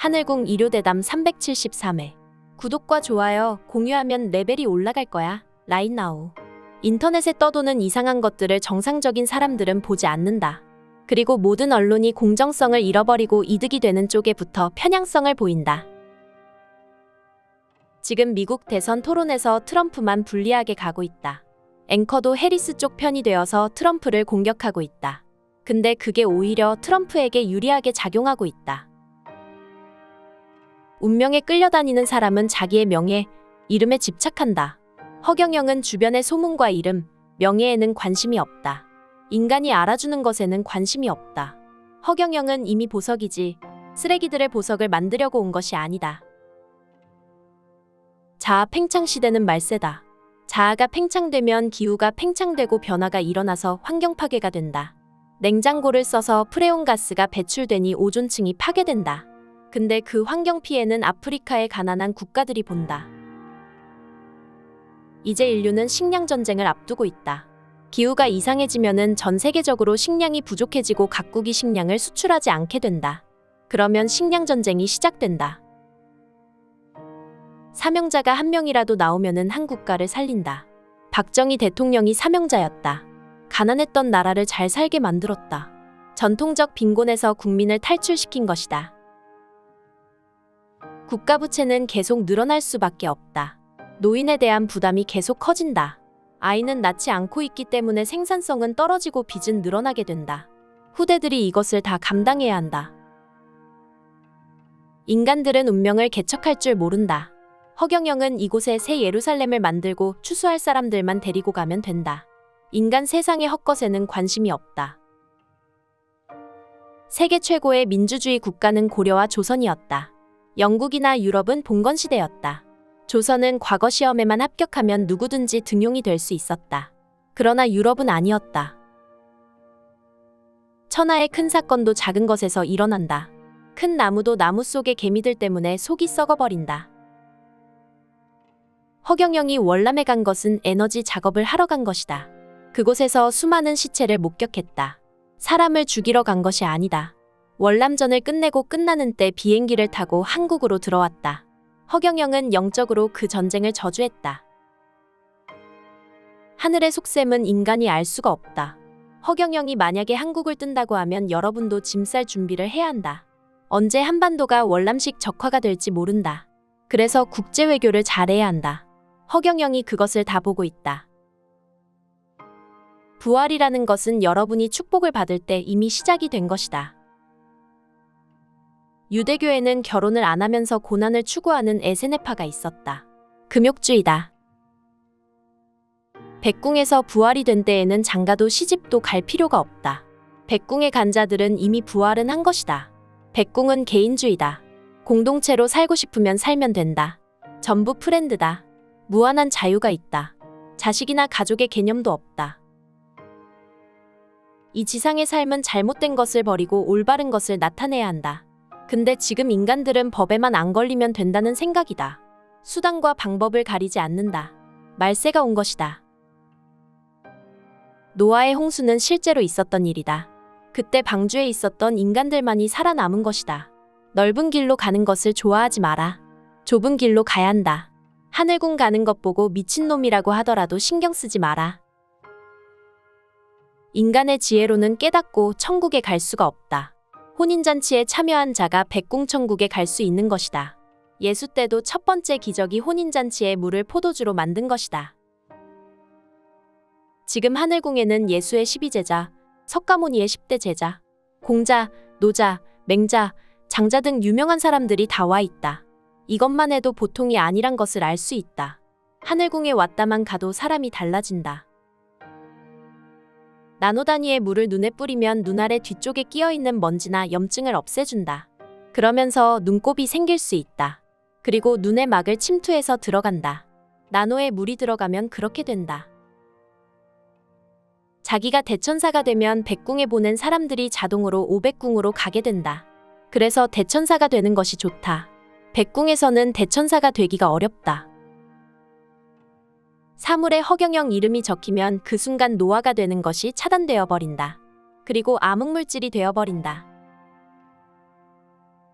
하늘궁 일요대담 373회. 구독과 좋아요, 공유하면 레벨이 올라갈 거야. 라인나우. 인터넷에 떠도는 이상한 것들을 정상적인 사람들은 보지 않는다. 그리고 모든 언론이 공정성을 잃어버리고 이득이 되는 쪽에 붙어 편향성을 보인다. 지금 미국 대선 토론에서 트럼프만 불리하게 가고 있다. 앵커도 해리스 쪽 편이 되어서 트럼프를 공격하고 있다. 근데 그게 오히려 트럼프에게 유리하게 작용하고 있다. 운명에 끌려다니는 사람은 자기의 명예, 이름에 집착한다. 허경영은 주변의 소문과 이름, 명예에는 관심이 없다. 인간이 알아주는 것에는 관심이 없다. 허경영은 이미 보석이지, 쓰레기들의 보석을 만들려고 온 것이 아니다. 자아 팽창 시대는 말세다. 자아가 팽창되면 기후가 팽창되고 변화가 일어나서 환경 파괴가 된다. 냉장고를 써서 프레온 가스가 배출되니 오존층이 파괴된다. 근데 그 환경 피해는 아프리카의 가난한 국가들이 본다. 이제 인류는 식량 전쟁을 앞두고 있다. 기후가 이상해지면은 전 세계적으로 식량이 부족해지고 각국이 식량을 수출하지 않게 된다. 그러면 식량 전쟁이 시작된다. 사명자가 한 명이라도 나오면은 한 국가를 살린다. 박정희 대통령이 사명자였다. 가난했던 나라를 잘 살게 만들었다. 전통적 빈곤에서 국민을 탈출시킨 것이다. 국가 부채는 계속 늘어날 수밖에 없다. 노인에 대한 부담이 계속 커진다. 아이는 낳지 않고 있기 때문에 생산성은 떨어지고 빚은 늘어나게 된다. 후대들이 이것을 다 감당해야 한다. 인간들은 운명을 개척할 줄 모른다. 허경영은 이곳에 새 예루살렘을 만들고 추수할 사람들만 데리고 가면 된다. 인간 세상의 헛것에는 관심이 없다. 세계 최고의 민주주의 국가는 고려와 조선이었다. 영국이나 유럽은 봉건시대였다. 조선은 과거 시험에만 합격하면 누구든지 등용이 될 수 있었다. 그러나 유럽은 아니었다. 천하의 큰 사건도 작은 것에서 일어난다. 큰 나무도 나무 속의 개미들 때문에 속이 썩어버린다. 허경영이 월남에 간 것은 에너지 작업을 하러 간 것이다. 그곳에서 수많은 시체를 목격했다. 사람을 죽이러 간 것이 아니다. 월남전을 끝내고 끝나는 때 비행기를 타고 한국으로 들어왔다. 허경영은 영적으로 그 전쟁을 저주했다. 하늘의 속셈은 인간이 알 수가 없다. 허경영이 만약에 한국을 뜬다고 하면 여러분도 짐 쌀 준비를 해야 한다. 언제 한반도가 월남식 적화가 될지 모른다. 그래서 국제외교를 잘해야 한다. 허경영이 그것을 다 보고 있다. 부활이라는 것은 여러분이 축복을 받을 때 이미 시작이 된 것이다. 유대교에는 결혼을 안 하면서 고난을 추구하는 에세네파가 있었다. 금욕주의다. 백궁에서 부활이 된 때에는 장가도 시집도 갈 필요가 없다. 백궁에 간 자들은 이미 부활은 한 것이다. 백궁은 개인주의다. 공동체로 살고 싶으면 살면 된다. 전부 프렌드다. 무한한 자유가 있다. 자식이나 가족의 개념도 없다. 이 지상의 삶은 잘못된 것을 버리고 올바른 것을 나타내야 한다. 근데 지금 인간들은 법에만 안 걸리면 된다는 생각이다. 수단과 방법을 가리지 않는다. 말세가 온 것이다. 노아의 홍수는 실제로 있었던 일이다. 그때 방주에 있었던 인간들만이 살아남은 것이다. 넓은 길로 가는 것을 좋아하지 마라. 좁은 길로 가야 한다. 하늘궁 가는 것 보고 미친놈이라고 하더라도 신경 쓰지 마라. 인간의 지혜로는 깨닫고 천국에 갈 수가 없다. 혼인잔치에 참여한 자가 백궁천국에 갈 수 있는 것이다. 예수 때도 첫 번째 기적이 혼인잔치에 물을 포도주로 만든 것이다. 지금 하늘궁에는 예수의 12제자, 석가모니의 10대 제자, 공자, 노자, 맹자, 장자 등 유명한 사람들이 다 와 있다. 이것만 해도 보통이 아니란 것을 알 수 있다. 하늘궁에 왔다만 가도 사람이 달라진다. 나노 단위의 물을 눈에 뿌리면 눈알의 뒤쪽에 끼어있는 먼지나 염증을 없애준다. 그러면서 눈곱이 생길 수 있다. 그리고 눈의 막을 침투해서 들어간다. 나노에 물이 들어가면 그렇게 된다. 자기가 대천사가 되면 백궁에 보낸 사람들이 자동으로 500궁으로 가게 된다. 그래서 대천사가 되는 것이 좋다. 백궁에서는 대천사가 되기가 어렵다. 사물에 허경영 이름이 적히면 그 순간 노화가 되는 것이 차단되어 버린다. 그리고 암흑물질이 되어버린다.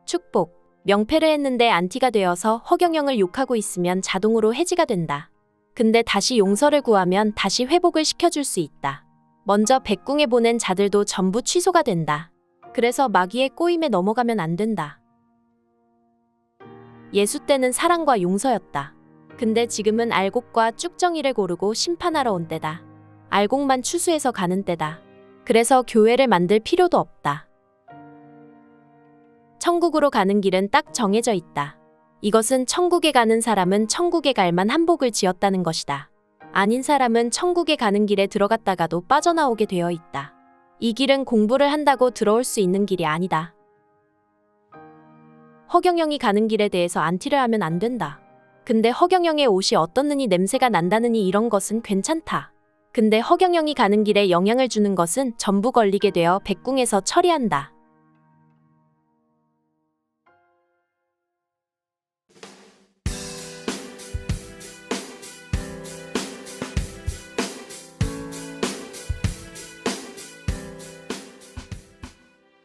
축복. 명패를 했는데 안티가 되어서 허경영을 욕하고 있으면 자동으로 해지가 된다. 근데 다시 용서를 구하면 다시 회복을 시켜줄 수 있다. 먼저 백궁에 보낸 자들도 전부 취소가 된다. 그래서 마귀의 꼬임에 넘어가면 안 된다. 예수 때는 사랑과 용서였다. 근데 지금은 알곡과 쭉정이를 고르고 심판하러 온 때다. 알곡만 추수해서 가는 때다. 그래서 교회를 만들 필요도 없다. 천국으로 가는 길은 딱 정해져 있다. 이것은 천국에 가는 사람은 천국에 갈 만한 복을 지었다는 것이다. 아닌 사람은 천국에 가는 길에 들어갔다가도 빠져나오게 되어 있다. 이 길은 공부를 한다고 들어올 수 있는 길이 아니다. 허경영이 가는 길에 대해서 안티를 하면 안 된다. 근데 허경영의 옷이 어떻느니 냄새가 난다느니 이런 것은 괜찮다. 근데 허경영이 가는 길에 영향을 주는 것은 전부 걸리게 되어 백궁에서 처리한다.